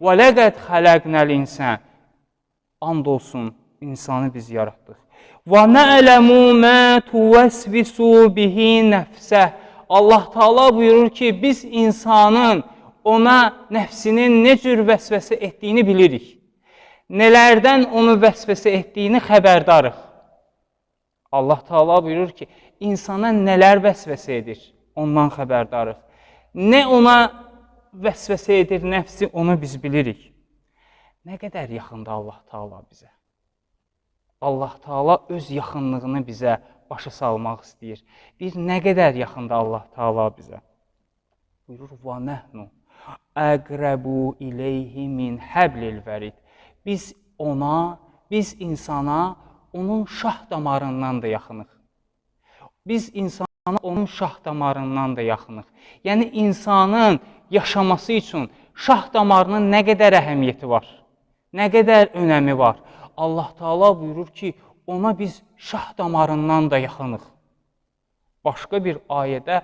Və ləqəd xələqnəl insan. And olsun, insanı biz yaratdıq. Və nə'ləmu mə tuvəsvisu bihi nəfsə. Allah Teala buyurur ki, biz insanın ona nəfsinin nə cür vəsvəsə etdiyini bilirik. Nələrdən onu vəsvəsə etdiyini xəbərdarıq. Allah Teala buyurur ki, insana nələr vəsvəsə edir, ondan xəbərdarıq. Nə ona vəsvəsə edir nəfsi, onu biz bilirik. Nə qədər yaxındır Allah Teala bizə. Allah Teala öz yaxınlığını bizə başa salmaq istəyir. Bir nə qədər yaxındır Allah Teala bizə. Buyurur, və nəhnu əqrəbu iləyhi min həblil vərid. Biz insana onun şah damarından da yaxınıq. Biz insana onun şah damarından da yaxınıq. Yəni, insanın yaşaması üçün şah damarının nə qədər əhəmiyyəti var, nə qədər önəmi var. Allah Teala buyurur ki, ona biz şah damarından da yaxınıq. Başqa bir ayədə